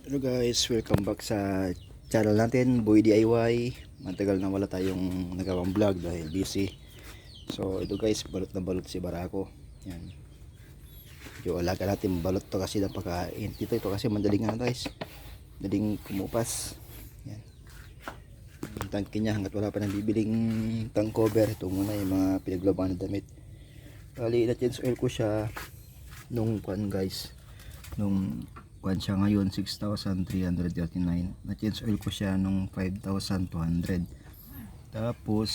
Hello guys, welcome back sa channel natin, Boy DIY. Matagal na wala tayong nagawang vlog dahil busy. So ito guys, balot na balot si Barako. Yan. Yung alaga natin, balot to kasi napakain. Ito kasi madaling guys. Madaling kumupas. Yan. Yung tangke niya hanggat wala pa nang bibiling tank cover. Ito muna yung mga pinaglaban na damit. Bali, na-change oil ko siya nung guys. Nung siya ngayon 6,339, na change oil ko siya nung 5,200. Tapos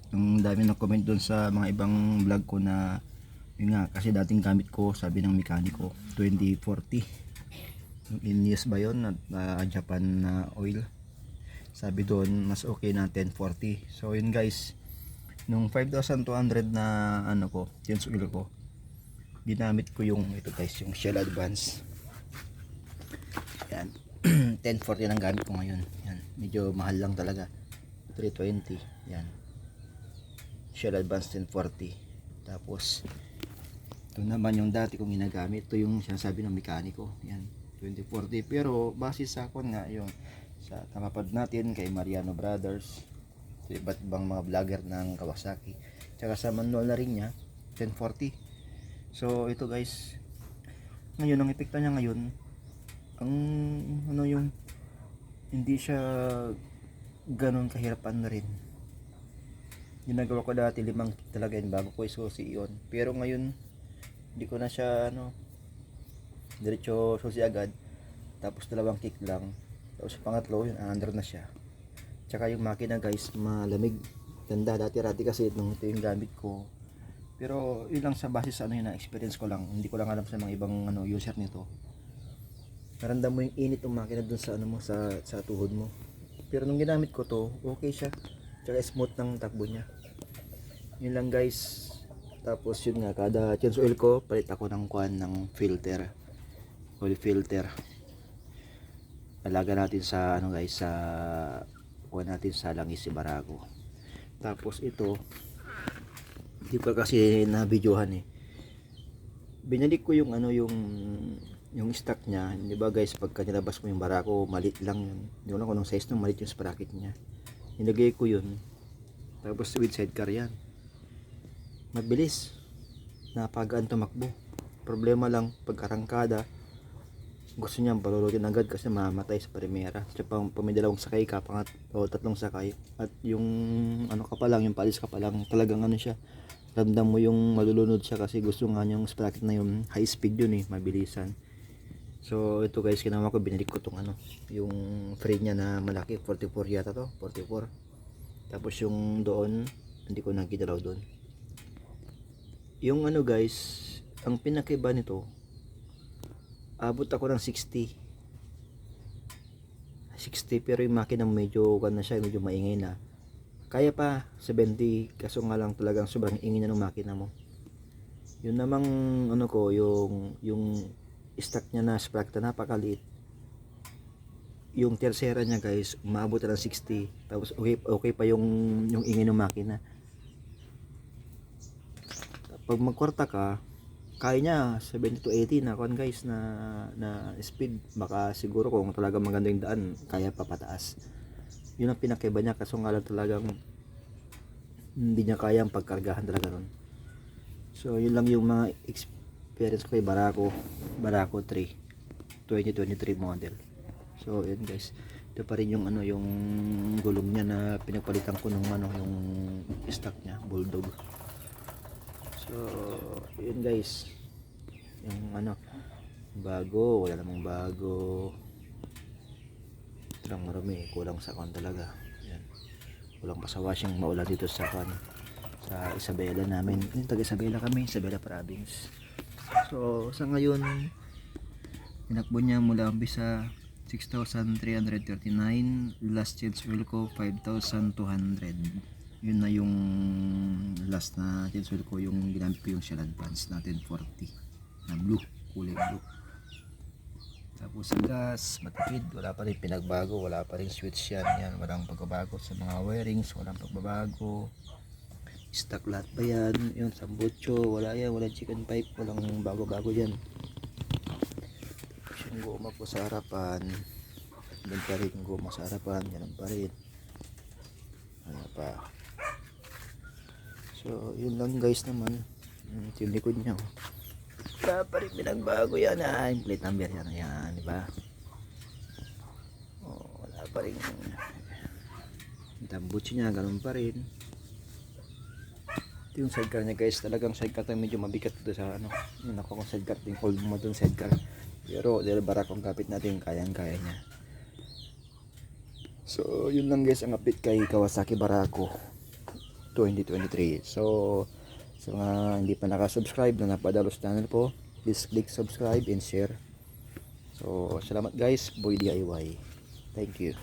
ang dami ng comment doon sa mga ibang vlog ko na yun nga, kasi dating gamit ko, sabi ng mekaniko 2040 in use ba yun na Japan na oil, sabi doon mas okay na 1040. So yun guys, nung 5,200 na ano ko, change oil ko, ginamit ko yung ito guys, yung Shell Advance. Yan. 1040 ang gamit ko ngayon. Yan. Medyo mahal lang talaga. 320. Yan. Shell Advance 1040. Tapos ito naman yung dati kong ginagamit. Ito yung sinasabi ng mekaniko. Yan. 2040. Pero base sa akin nga yung sa tamapad natin kay Mariano Brothers. So, iba't ibang mga vlogger ng Kawasaki. Tsaka sa manual na rin niya 1040. So ito guys. Ngayon ang epekto niya ngayon, ang ano yung hindi siya ganun kahirapan na rin. Ginagawa ko dati 5 kick talaga yun bago ko isusi yun, pero ngayon hindi ko na siya diretso susi agad, tapos 2 kick lang, tapos pangatlo yun under na siya. Tsaka yung makina guys malamig, ganda. Dati kasi nung ito yung gamit ko, pero yun lang sa basis yun na experience ko lang, hindi ko lang alam sa mga ibang user nito. Naramdam mo yung init ng makina dun sa sa tuhod mo. Pero nung ginamit ko to, okay siya. Tsaka smooth ng takbo niya. Yun lang guys. Tapos yun nga, kada change oil ko, palit ako ng ng filter. Oil filter. Alaga natin sa guys, sa natin sa langis si Barako. Tapos ito, hindi ko kasi na videohan eh. Binalik ko yung yung stock niya, di ba guys, pagka nilabas mo yung Barako, malit lang yun. Hindi ko lang kung anong size ng malit yung sprocket niya. Nilagay ko yun. Tapos with sidecar yan. Mabilis. Napagaan tumakbo. Problema lang, pagkarangkada, gusto niya balulutin agad kasi mamatay sa primera. Kasi pang may dalawang sakay ka, o 3 sakay. At yung ka pa lang, yung palis ka pa lang, talagang siya. Ramdam mo yung malulunod siya kasi gusto nga yung sprocket na yung high speed yun eh, mabilisan. So ito guys, ginawa ko, binalik ko tong yung frame niya na malaki, 44 yata to, 44. Tapos yung doon, hindi ko nagidalaw doon. Yung guys, ang pinakaiba nito, abot ako ng 60 pero yung makina medyo na siya, medyo maingay na. Kaya pa 70, kaso nga lang talagang sobrang ingay na ng makina mo. Yun namang ko, yung stock niya na sprocket na napakaliit. Yung tersera niya guys, umabot na ng 60. Tapos okay pa yung ingay ng makina. Pag magkwarta ka, kaya niya 70 to 80 na guys na speed. Baka siguro kung talaga maganda yung daan, kaya pa pataas. Yun ang pinakaiba niya, kaso nga lang talagang hindi niya kayang pagkargahan talaga nun. So yun lang yung mga experience ko kay Barako 3 2023 model. So yun guys, ito pa rin yung yung gulong niya na pinagpalitan ko nung yung stock niya, Bulldog. So yun guys, yung bago, wala namang bago. Ito lang marami, kulang sa talaga. Yan, kulang pa sa washing, maulan dito sa sa Isabela namin. Yung taga Isabela kami, Isabela Province. So sa ngayon, tinakbo niya mula umpisa 6,339, last change oil ko 5,200. Yun na yung last na change oil ko, yung ginamit ko yung Shell Advance na 1040 na blue, kulay blue. Tapos ang gas, matipid, wala pa rin pinagbago, wala pa rin switch yan, walang pagbabago sa mga wirings, walang pagbabago. Stock lahat ba yan? Yung sambucho, wala yan, walang chicken pipe, walang bago-bago yan. Yung guma po sa harapan, doon pa rin yung guma sa harapan, ganun pa rin. Ano pa. So, yun lang guys naman. Yung likod niya. Wala pa rin pinagbago yan. Yung plate number yan. Ayan, di ba? Oh, wala pa rin. Yung tambutsi niya, ganun pa rin. Ito yung sidecar niya guys. Talagang sidecar tayo medyo mabigat dito sa ano. Yung ako kong sidecar. Yung cold mo dun sidecar. Pero dahil barakong kapit natin, kayang-kaya niya. So, yun lang guys ang update kay Kawasaki Barako 2023. So, sa mga hindi pa nakasubscribe na napadalo sa channel po, please click subscribe and share. So, salamat guys, Boy DIY. Thank you.